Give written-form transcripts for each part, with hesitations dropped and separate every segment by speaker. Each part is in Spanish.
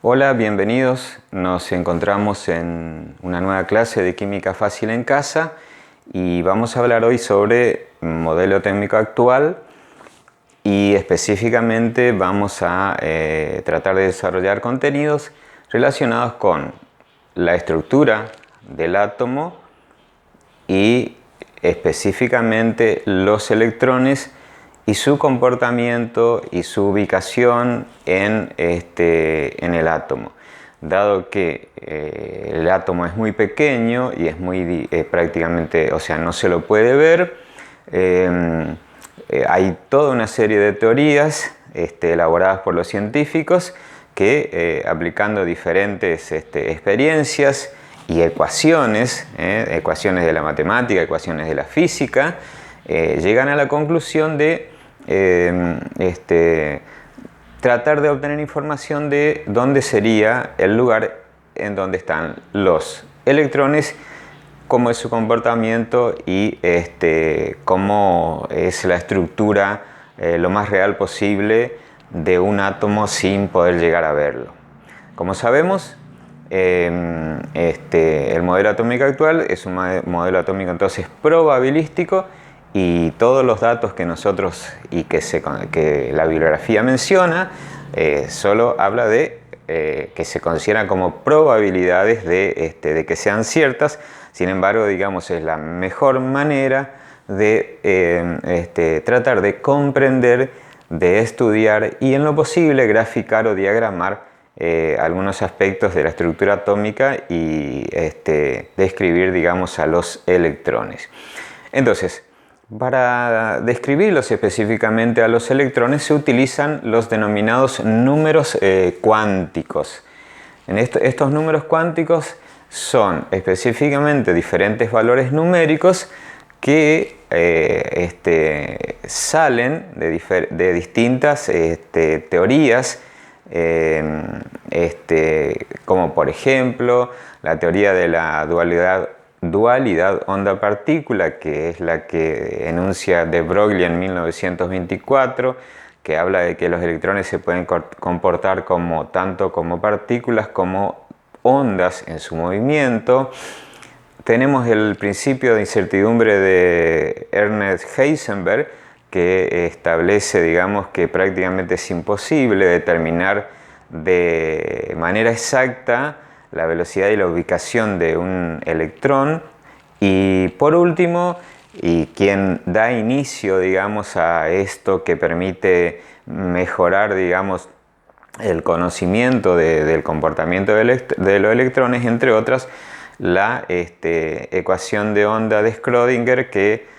Speaker 1: Hola, bienvenidos. Nos encontramos en una nueva clase de Química Fácil en Casa y vamos a hablar hoy sobre modelo térmico actual y específicamente vamos a tratar de desarrollar contenidos relacionados con la estructura del átomo y específicamente los electrones y su comportamiento y su ubicación en el átomo. Dado que el átomo es muy pequeño y es muy prácticamente, o sea, no se lo puede ver, hay toda una serie de teorías elaboradas por los científicos que aplicando diferentes experiencias y ecuaciones, ecuaciones de la matemática, ecuaciones de la física, llegan a la conclusión de tratar de obtener información de dónde sería el lugar en donde están los electrones, cómo es su comportamiento y cómo es la estructura lo más real posible de un átomo sin poder llegar a verlo. Como sabemos, el modelo atómico actual es un modelo atómico entonces probabilístico y todos los datos que nosotros y que la bibliografía menciona solo habla de que se consideran como probabilidades de que sean ciertas. Sin embargo, digamos, es la mejor manera de tratar de comprender, de estudiar y en lo posible graficar o diagramar algunos aspectos de la estructura atómica y describir, digamos, a los electrones. Entonces, para describirlos específicamente a los electrones se utilizan los denominados números cuánticos. Estos números cuánticos son específicamente diferentes valores numéricos que salen de distintas teorías, como por ejemplo la teoría de la dualidad onda-partícula, que es la que enuncia de Broglie en 1924, que habla de que los electrones se pueden comportar tanto como partículas como ondas en su movimiento. Tenemos el principio de incertidumbre de Ernest Heisenberg, que establece, digamos, que prácticamente es imposible determinar de manera exacta la velocidad y la ubicación de un electrón. Y por último, y quien da inicio, digamos, a esto que permite mejorar, digamos, el conocimiento del comportamiento de los electrones, entre otras, la ecuación de onda de Schrödinger, que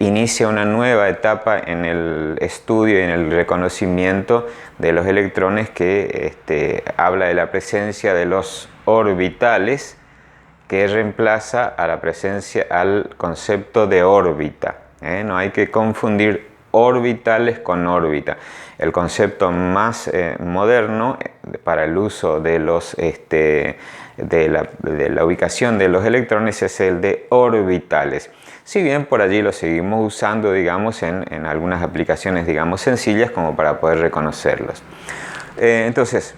Speaker 1: inicia una nueva etapa en el estudio y en el reconocimiento de los electrones, que habla de la presencia de los orbitales, que reemplaza a la presencia al concepto de órbita. No hay que confundir orbitales con órbita. El concepto más moderno para el uso de la ubicación de los electrones es el de orbitales. Si bien por allí lo seguimos usando, digamos, en algunas aplicaciones, digamos, sencillas como para poder reconocerlos. Entonces,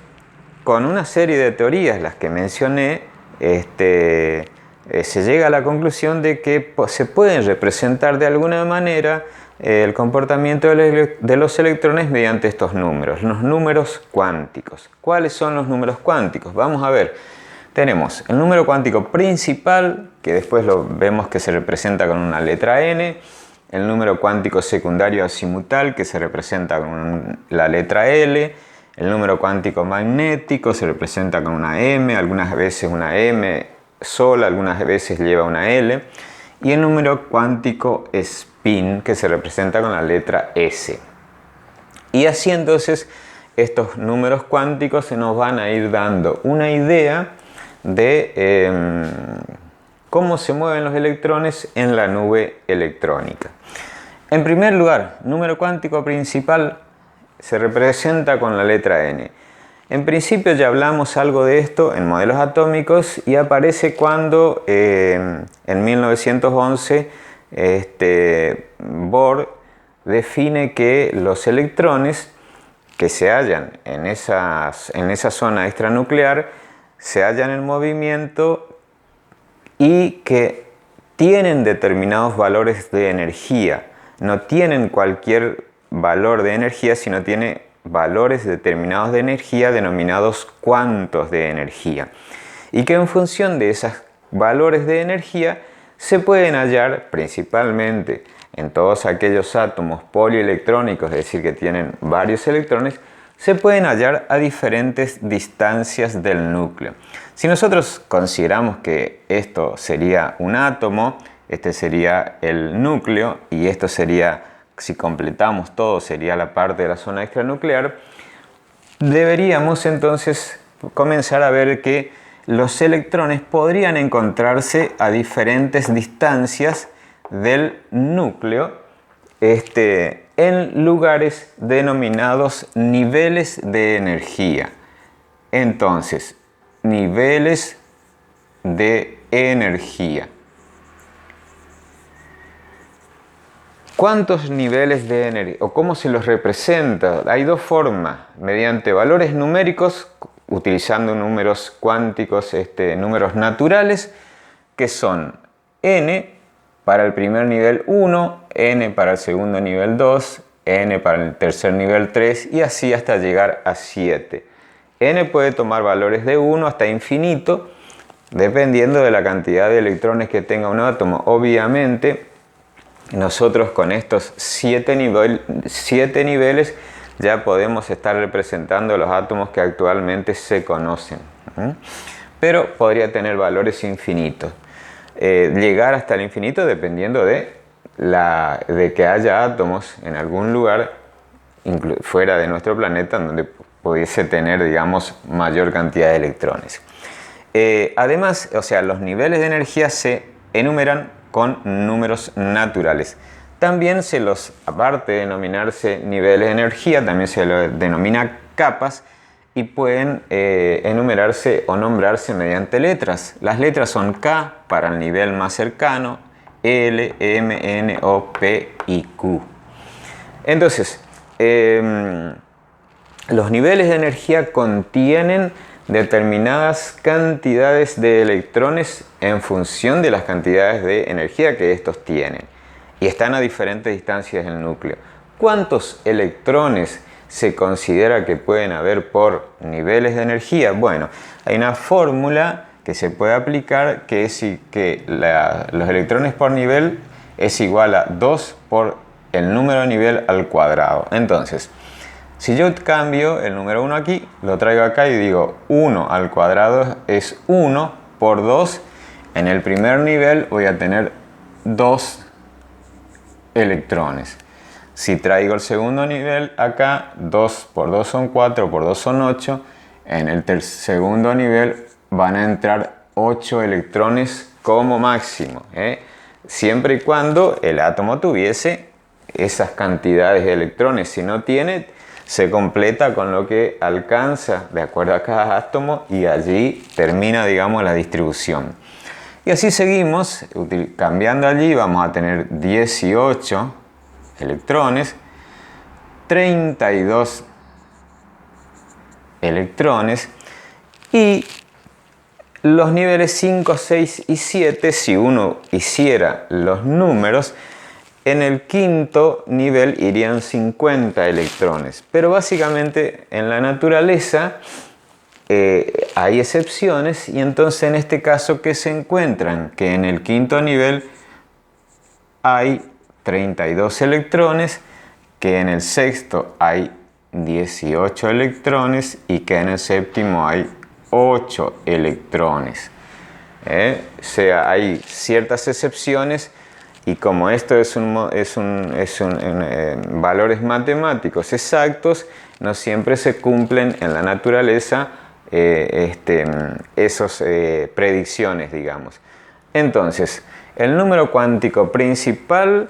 Speaker 1: con una serie de teorías, las que mencioné, se llega a la conclusión de que se pueden representar de alguna manera el comportamiento de los electrones mediante estos números, los números cuánticos. ¿Cuáles son los números cuánticos? Vamos a ver. Tenemos el número cuántico principal, que después lo vemos que se representa con una letra n, el número cuántico secundario azimutal, que se representa con la letra L, el número cuántico magnético se representa con una M, algunas veces una M sola, algunas veces lleva una L, y el número cuántico spin, que se representa con la letra S. Y así entonces estos números cuánticos se nos van a ir dando una idea de cómo se mueven los electrones en la nube electrónica. En primer lugar, número cuántico principal se representa con la letra n. En principio ya hablamos algo de esto en modelos atómicos y aparece cuando en 1911 Bohr define que los electrones que se hallan en esa zona extranuclear se hallan en movimiento y que tienen determinados valores de energía. No tienen cualquier valor de energía, sino tiene valores determinados de energía denominados cuantos de energía. Y que en función de esos valores de energía se pueden hallar principalmente en todos aquellos átomos polielectrónicos, es decir, que tienen varios electrones, se pueden hallar a diferentes distancias del núcleo. Si nosotros consideramos que esto sería un átomo, este sería el núcleo y esto sería, si completamos todo, sería la parte de la zona extranuclear, deberíamos entonces comenzar a ver que los electrones podrían encontrarse a diferentes distancias del núcleo en lugares denominados niveles de energía. Entonces, niveles de energía. ¿Cuántos niveles de energía o cómo se los representa? Hay dos formas, mediante valores numéricos, utilizando números cuánticos, números naturales, que son n para el primer nivel 1, n para el segundo nivel 2, n para el tercer nivel 3 y así hasta llegar a 7. N puede tomar valores de 1 hasta infinito, dependiendo de la cantidad de electrones que tenga un átomo. Obviamente, nosotros con estos 7 niveles ya podemos estar representando los átomos que actualmente se conocen. Pero podría tener valores infinitos. Llegar hasta el infinito dependiendo de que haya átomos en algún lugar fuera de nuestro planeta donde pudiese tener, digamos, mayor cantidad de electrones. Además, o sea, los niveles de energía se enumeran con números naturales. También aparte de denominarse niveles de energía, también se lo denomina capas y pueden enumerarse o nombrarse mediante letras. Las letras son K para el nivel más cercano, L, M, N, O, P y Q. Entonces, los niveles de energía contienen determinadas cantidades de electrones en función de las cantidades de energía que estos tienen y están a diferentes distancias del núcleo. ¿Cuántos electrones se considera que pueden haber por niveles de energía? Bueno, hay una fórmula que se puede aplicar que es que los electrones por nivel es igual a 2 por el número de nivel al cuadrado. Entonces, si yo cambio el número 1 aquí, lo traigo acá y digo 1 al cuadrado es 1 por 2. En el primer nivel voy a tener 2 electrones. Si traigo el segundo nivel acá, 2 por 2 son 4, por 2 son 8. En el segundo nivel van a entrar 8 electrones como máximo, siempre y cuando el átomo tuviese esas cantidades de electrones. Si no tiene, se completa con lo que alcanza de acuerdo a cada átomo y allí termina, digamos, la distribución. Y así seguimos, cambiando allí vamos a tener 18 electrones, 32 electrones y los niveles 5, 6 y 7, si uno hiciera los números, en el quinto nivel irían 50 electrones. Pero básicamente en la naturaleza hay excepciones y entonces en este caso, ¿qué se encuentran? Que en el quinto nivel hay 32 electrones, que en el sexto hay 18 electrones y que en el séptimo hay 8 electrones. O sea, hay ciertas excepciones y como esto es valores matemáticos exactos, no siempre se cumplen en la naturaleza esas predicciones, digamos. Entonces, el número cuántico principal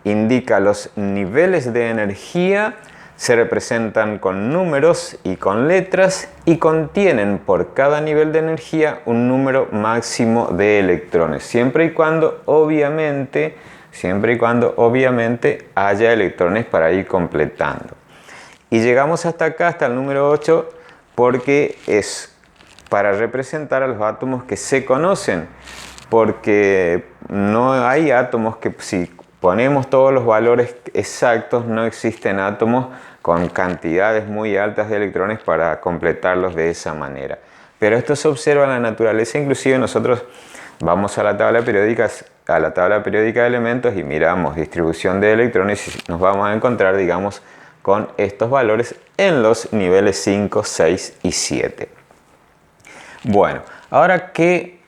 Speaker 1: indica los niveles de energía, se representan con números y con letras y contienen por cada nivel de energía un número máximo de electrones, siempre y cuando obviamente haya electrones para ir completando. Y llegamos hasta acá, hasta el número 8, porque es para representar a los átomos que se conocen, porque no hay átomos que, si ponemos todos los valores exactos, no existen átomos con cantidades muy altas de electrones para completarlos de esa manera. Pero esto se observa en la naturaleza, inclusive nosotros vamos a la tabla periódica de elementos y miramos distribución de electrones y nos vamos a encontrar, digamos, con estos valores en los niveles 5, 6 y 7. Bueno, ahora ¿qué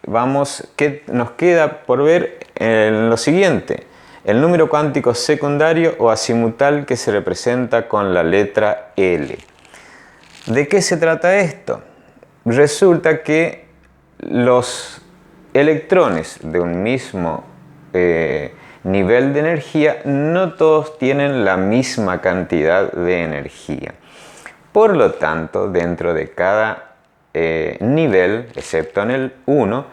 Speaker 1: nos queda por ver en lo siguiente? El número cuántico secundario o azimutal que se representa con la letra L. ¿De qué se trata esto? Resulta que los electrones de un mismo nivel de energía no todos tienen la misma cantidad de energía. Por lo tanto, dentro de cada nivel, excepto en el 1,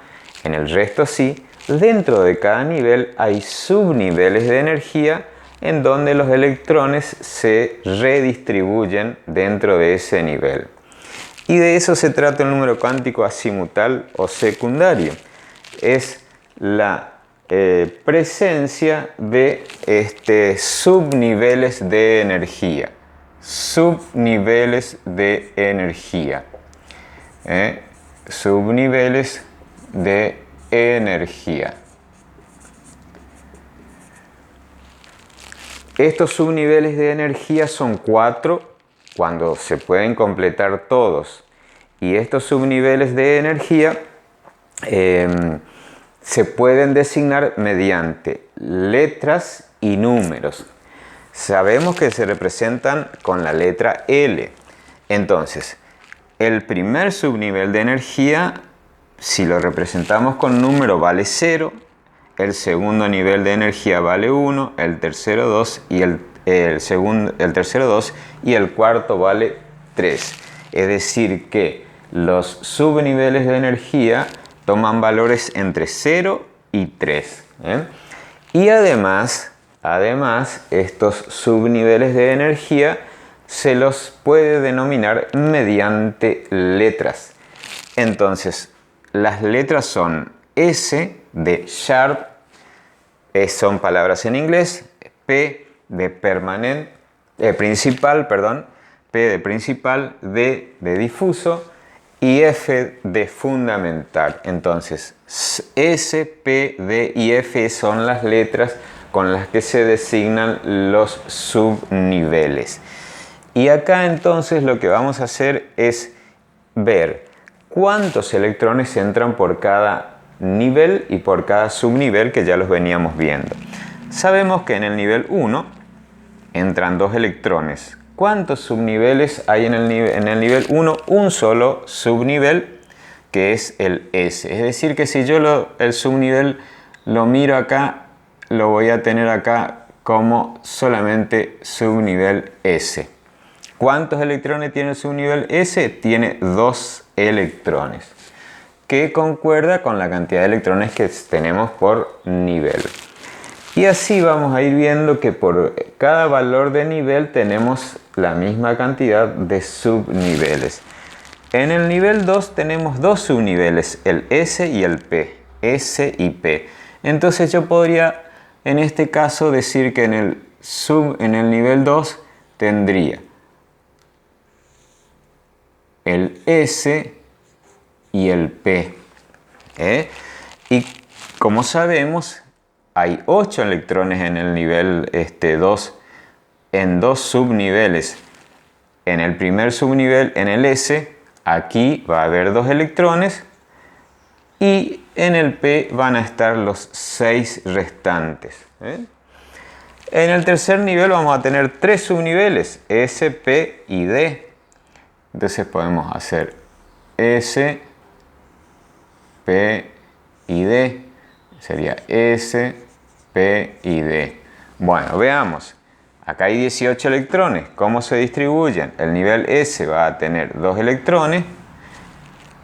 Speaker 1: en el resto sí, dentro de cada nivel hay subniveles de energía en donde los electrones se redistribuyen dentro de ese nivel. Y de eso se trata el número cuántico azimutal o secundario. Es la presencia de subniveles de energía. Subniveles de energía. Subniveles de energía. Estos subniveles de energía son 4 cuando se pueden completar todos. Y estos subniveles de energía se pueden designar mediante letras y números. Sabemos que se representan con la letra L. Entonces, el primer subnivel de energía, si lo representamos con número, vale 0. El segundo nivel de energía vale 1, el tercero 2 y el tercero 2 y el cuarto vale 3. Es decir que los subniveles de energía toman valores entre 0 y 3. Y además, estos subniveles de energía se los puede denominar mediante letras. Entonces, las letras son S de sharp, son palabras en inglés, P de principal, P de principal, D de difuso y F de fundamental. Entonces, S, P, D y F son las letras con las que se designan los subniveles. Y acá entonces lo que vamos a hacer es ver cuántos electrones entran por cada nivel y por cada subnivel, que ya los veníamos viendo. Sabemos que en el nivel 1 entran 2 electrones. ¿Cuántos subniveles hay en el nivel 1? Un solo subnivel, que es el S. Es decir, que si yo el subnivel lo miro acá, lo voy a tener acá como solamente subnivel S. ¿Cuántos electrones tiene el subnivel S? Tiene 2 electrones, que concuerda con la cantidad de electrones que tenemos por nivel. Y así vamos a ir viendo que por cada valor de nivel tenemos la misma cantidad de subniveles. En el nivel 2 tenemos 2 subniveles, el S y el P. S y P. Entonces yo podría en este caso decir que en el nivel 2 tendría el S y el P. Y como sabemos, hay 8 electrones en el nivel 2, en 2 subniveles. En el primer subnivel, en el S, aquí va a haber 2 electrones y en el P van a estar los 6 restantes. En el tercer nivel vamos a tener 3 subniveles, S, P y D. Entonces podemos hacer S, P y D. Sería S, P y D. Bueno, veamos. Acá hay 18 electrones. ¿Cómo se distribuyen? El nivel S va a tener 2 electrones.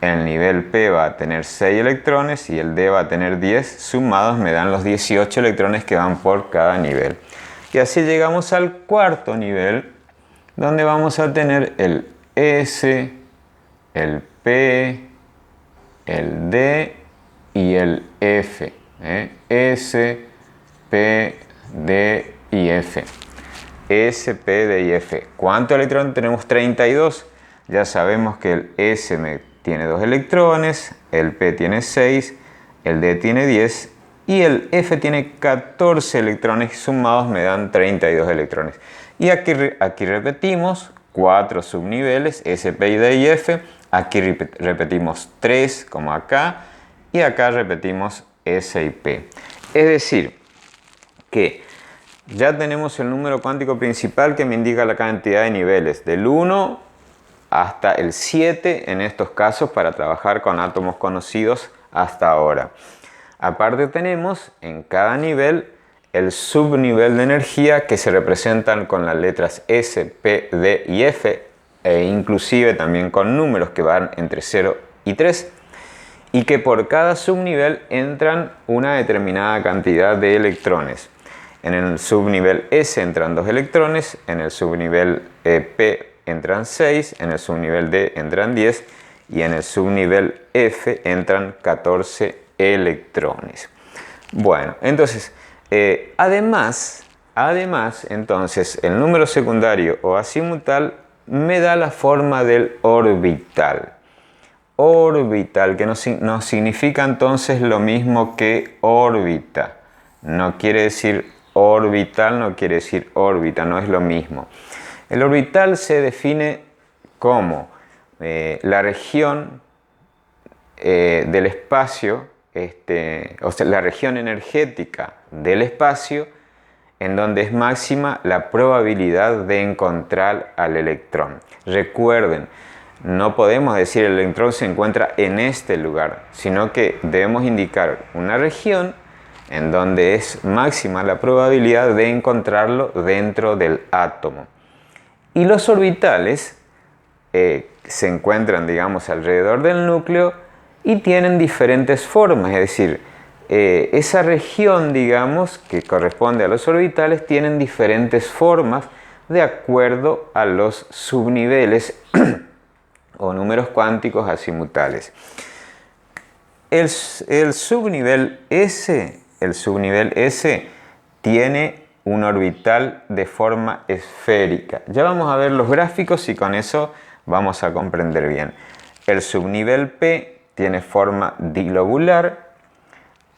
Speaker 1: El nivel P va a tener 6 electrones y el D va a tener 10. Sumados me dan los 18 electrones que van por cada nivel. Y así llegamos al cuarto nivel, donde vamos a tener el S, el P, el D y el F. S, P, D y F. S, P, D y F. ¿Cuántos electrones tenemos? 32. Ya sabemos que el S tiene 2 electrones, el P tiene 6, el D tiene 10 y el F tiene 14 electrones, sumados me dan 32 electrones. Y aquí repetimos 4 subniveles, S, P, D y F. Aquí repetimos 3 como acá y acá repetimos S y P. Es decir, que ya tenemos el número cuántico principal que me indica la cantidad de niveles, del 1 hasta el 7 en estos casos para trabajar con átomos conocidos hasta ahora. Aparte tenemos en cada nivel el subnivel de energía que se representan con las letras S, P, D y F e inclusive también con números que van entre 0 y 3 y que por cada subnivel entran una determinada cantidad de electrones. En el subnivel S entran 2 electrones, en el subnivel P entran 6, en el subnivel D entran 10 y en el subnivel F entran 14 electrones. Bueno, entonces, además, entonces, el número secundario o azimutal me da la forma del orbital. Orbital, que no significa entonces lo mismo que órbita. No quiere decir orbital, no quiere decir órbita, no es lo mismo. El orbital se define como la región del espacio, o sea, la región energética del espacio en donde es máxima la probabilidad de encontrar al electrón. Recuerden, no podemos decir el electrón se encuentra en este lugar, sino que debemos indicar una región en donde es máxima la probabilidad de encontrarlo dentro del átomo. Y los orbitales se encuentran, digamos, alrededor del núcleo y tienen diferentes formas, es decir, esa región, digamos, que corresponde a los orbitales, tienen diferentes formas de acuerdo a los subniveles o números cuánticos azimutales. El subnivel S tiene un orbital de forma esférica. Ya vamos a ver los gráficos y con eso vamos a comprender bien. El subnivel P tiene forma dilobular,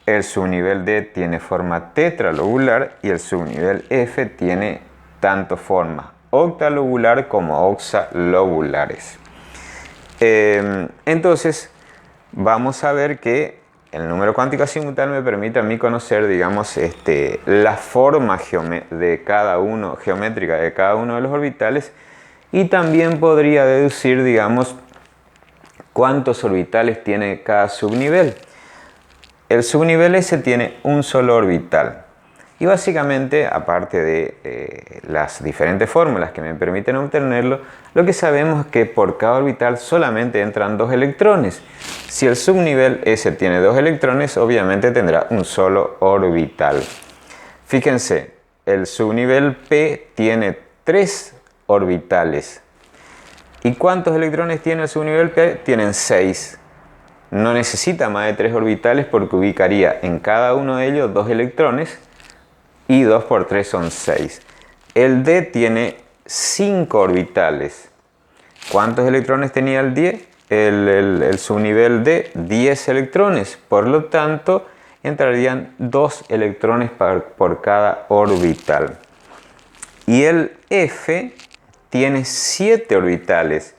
Speaker 1: el subnivel D tiene forma tetralobular y el subnivel F tiene tanto forma octalobular como oxalobulares. Entonces, vamos a ver que el número cuántico azimutal me permite a mí conocer, digamos, la forma geométrica de cada uno de los orbitales y también podría deducir, digamos, cuántos orbitales tiene cada subnivel. El subnivel S tiene un solo orbital y básicamente, aparte de las diferentes fórmulas que me permiten obtenerlo, lo que sabemos es que por cada orbital solamente entran 2 electrones. Si el subnivel S tiene 2 electrones, obviamente tendrá un solo orbital. Fíjense, el subnivel P tiene 3 orbitales. ¿Y cuántos electrones tiene el subnivel P? Tienen 6. No necesita más de 3 orbitales porque ubicaría en cada uno de ellos 2 electrones y 2 por 3 son 6. El D tiene 5 orbitales. ¿Cuántos electrones tenía el D? El subnivel D, 10 electrones. Por lo tanto, entrarían 2 electrones por cada orbital. Y el F tiene 7 orbitales.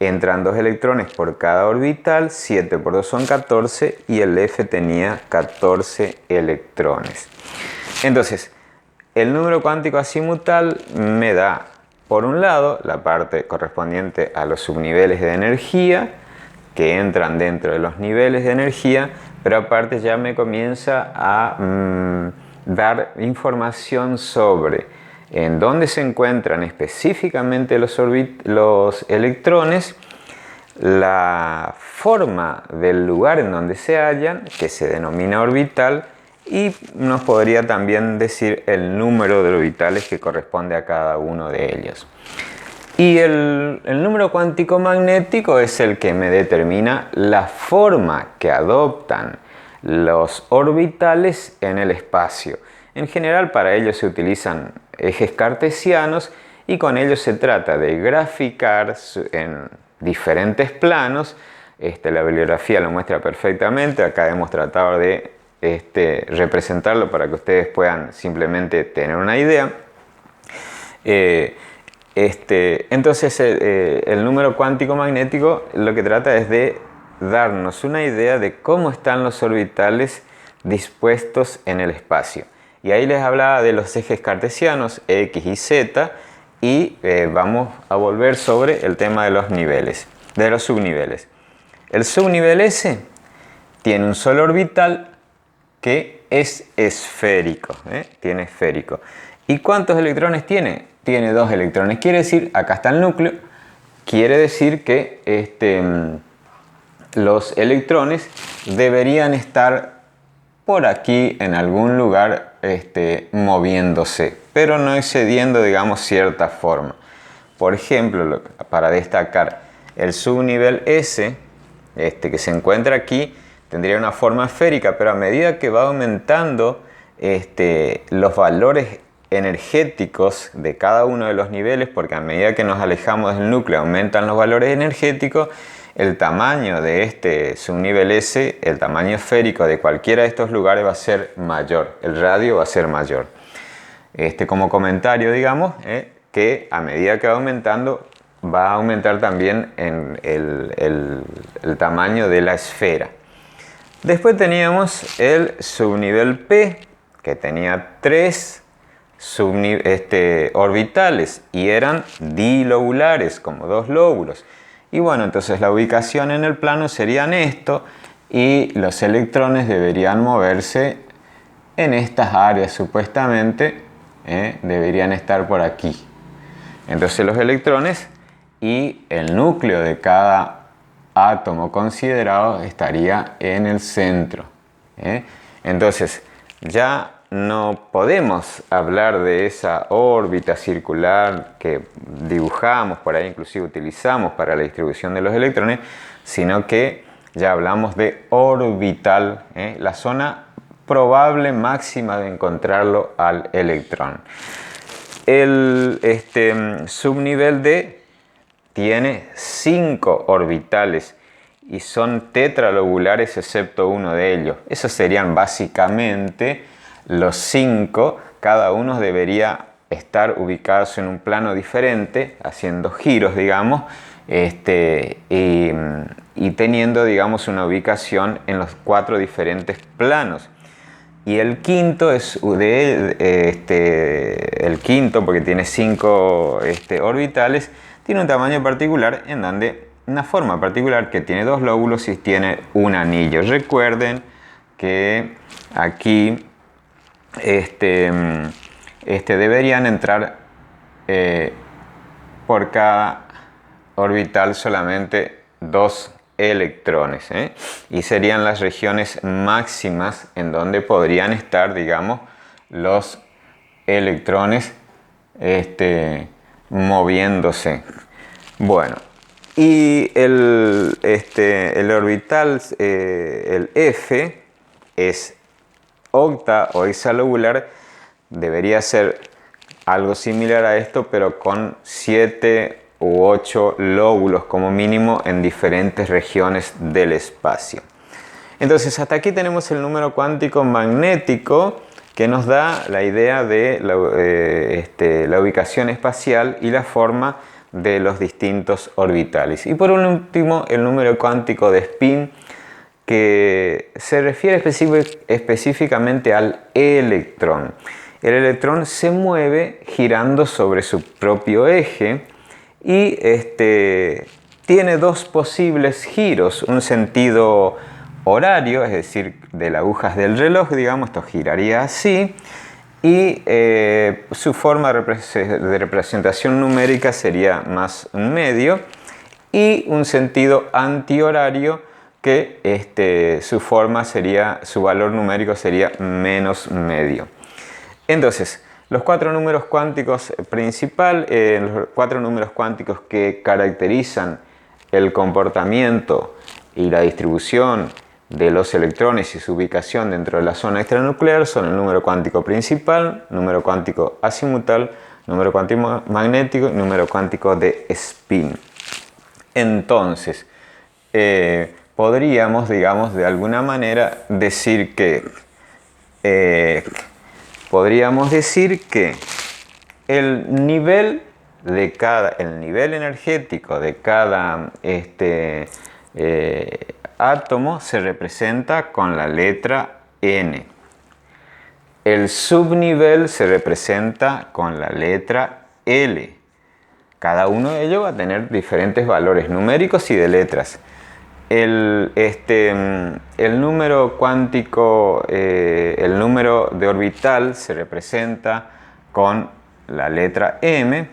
Speaker 1: Entran 2 electrones por cada orbital, 7 por 2 son 14 y el F tenía 14 electrones. Entonces, el número cuántico azimutal me da, por un lado, la parte correspondiente a los subniveles de energía que entran dentro de los niveles de energía, pero aparte ya me comienza a dar información sobre en dónde se encuentran específicamente los electrones, la forma del lugar en donde se hallan, que se denomina orbital, y nos podría también decir el número de orbitales que corresponde a cada uno de ellos. Y el número cuántico magnético es el que me determina la forma que adoptan los orbitales en el espacio. En general, para ello se utilizan ejes cartesianos y con ellos se trata de graficar en diferentes planos. La bibliografía lo muestra perfectamente. Acá hemos tratado de representarlo para que ustedes puedan simplemente tener una idea. Entonces el número cuántico magnético lo que trata es de darnos una idea de cómo están los orbitales dispuestos en el espacio. Y ahí les hablaba de los ejes cartesianos X y Z, y vamos a volver sobre el tema de los niveles, de los subniveles. El subnivel S tiene un solo orbital que es esférico, tiene esférico. ¿Y cuántos electrones tiene? Tiene 2 electrones. Quiere decir, acá está el núcleo, quiere decir que los electrones deberían estar por aquí en algún lugar moviéndose, pero no excediendo, digamos, cierta forma. Por ejemplo, para destacar el subnivel S, que se encuentra aquí, tendría una forma esférica, pero a medida que va aumentando los valores energéticos de cada uno de los niveles, porque a medida que nos alejamos del núcleo aumentan los valores energéticos, el tamaño de este subnivel S, el tamaño esférico de cualquiera de estos lugares va a ser mayor, el radio va a ser mayor. Como comentario, digamos, que a medida que va aumentando, va a aumentar también en el tamaño de la esfera. Después teníamos el subnivel P, que tenía 3 orbitales y eran dilobulares, como 2 lóbulos. Y bueno, entonces la ubicación en el plano serían esto, y los electrones deberían moverse en estas áreas, supuestamente, deberían estar por aquí. Entonces los electrones y el núcleo de cada átomo considerado estaría en el centro. Entonces ya no podemos hablar de esa órbita circular que dibujamos, por ahí inclusive utilizamos para la distribución de los electrones, sino que ya hablamos de orbital, la zona probable máxima de encontrarlo al electrón. El subnivel D tiene 5 orbitales y son tetralobulares excepto uno de ellos. Esos serían básicamente los 5, cada uno debería estar ubicados en un plano diferente, haciendo giros, digamos, y teniendo, digamos, una ubicación en los 4 diferentes planos. Y el quinto es el quinto, porque tiene 5 orbitales, tiene un tamaño particular, en donde una forma particular, que tiene 2 lóbulos y tiene un anillo. Recuerden que aquí deberían entrar por cada orbital solamente 2 electrones, y serían las regiones máximas en donde podrían estar, digamos, los electrones moviéndose. Bueno, y el orbital, el F, es octa o hexalobular, debería ser algo similar a esto, pero con 7 u 8 lóbulos como mínimo en diferentes regiones del espacio. Entonces, hasta aquí tenemos el número cuántico magnético, que nos da la idea de la ubicación espacial y la forma de los distintos orbitales. Y por último, el número cuántico de spin, que se refiere específicamente al electrón. El electrón se mueve girando sobre su propio eje y tiene 2 posibles giros, un sentido horario, es decir, de las agujas del reloj, digamos, esto giraría así, y su forma de representación numérica sería más un medio, y un sentido antihorario que su valor numérico sería menos medio. Entonces, los cuatro números cuánticos los cuatro números cuánticos que caracterizan el comportamiento y la distribución de los electrones y su ubicación dentro de la zona extranuclear son el número cuántico principal, número cuántico azimutal, número cuántico magnético y número cuántico de spin. Entonces, podríamos, digamos, de alguna manera decir que el nivel energético de cada átomo se representa con la letra N. El subnivel se representa con la letra L. Cada uno de ellos va a tener diferentes valores numéricos y de letras. El número cuántico, el número de orbital se representa con la letra M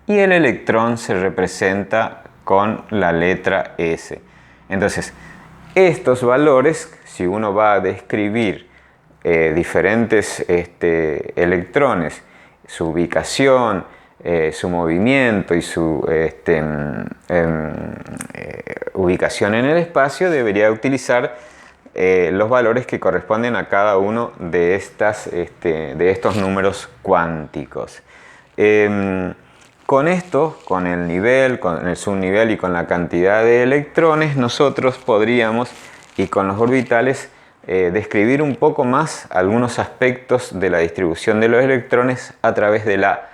Speaker 1: y el electrón se representa con la letra S. Entonces, estos valores, si uno va a describir diferentes electrones, su ubicación, su movimiento y su ubicación en el espacio, debería utilizar los valores que corresponden a cada uno de estos números cuánticos. Con esto, con el nivel, con el subnivel y con la cantidad de electrones, nosotros podríamos, y con los orbitales, describir un poco más algunos aspectos de la distribución de los electrones a través de la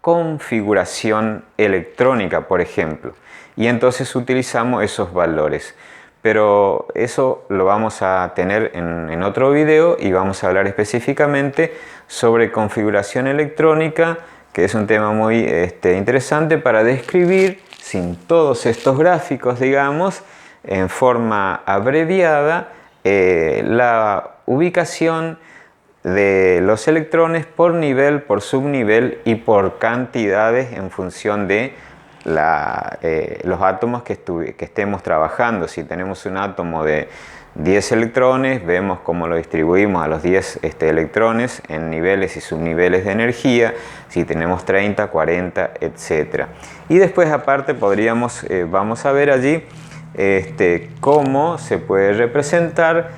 Speaker 1: configuración electrónica, por ejemplo. Y entonces utilizamos esos valores. Pero eso lo vamos a tener en otro video y vamos a hablar específicamente sobre configuración electrónica, que es un tema muy interesante para describir, sin todos estos gráficos, digamos, en forma abreviada, la ubicación de los electrones por nivel, por subnivel y por cantidades en función de los átomos que estemos trabajando. Si tenemos un átomo de 10 electrones, vemos cómo lo distribuimos a los 10 electrones en niveles y subniveles de energía, si tenemos 30, 40, etc. Y después aparte vamos a ver allí cómo se puede representar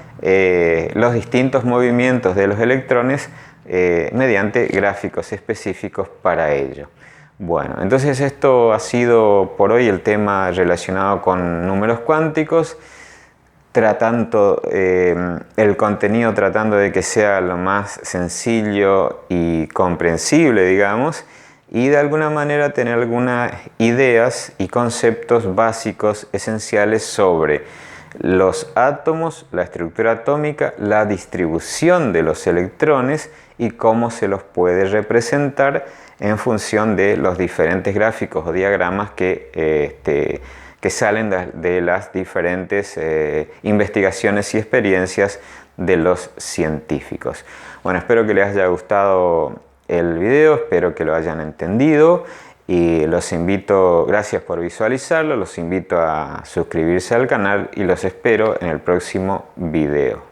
Speaker 1: los distintos movimientos de los electrones mediante gráficos específicos para ello. Bueno, entonces esto ha sido por hoy el tema relacionado con números cuánticos, el contenido tratando de que sea lo más sencillo y comprensible, digamos, y de alguna manera tener algunas ideas y conceptos básicos esenciales sobre los átomos, la estructura atómica, la distribución de los electrones y cómo se los puede representar en función de los diferentes gráficos o diagramas que salen de las diferentes investigaciones y experiencias de los científicos. Bueno, espero que les haya gustado el video, espero que lo hayan entendido y los invito, gracias por visualizarlo, los invito a suscribirse al canal y los espero en el próximo video.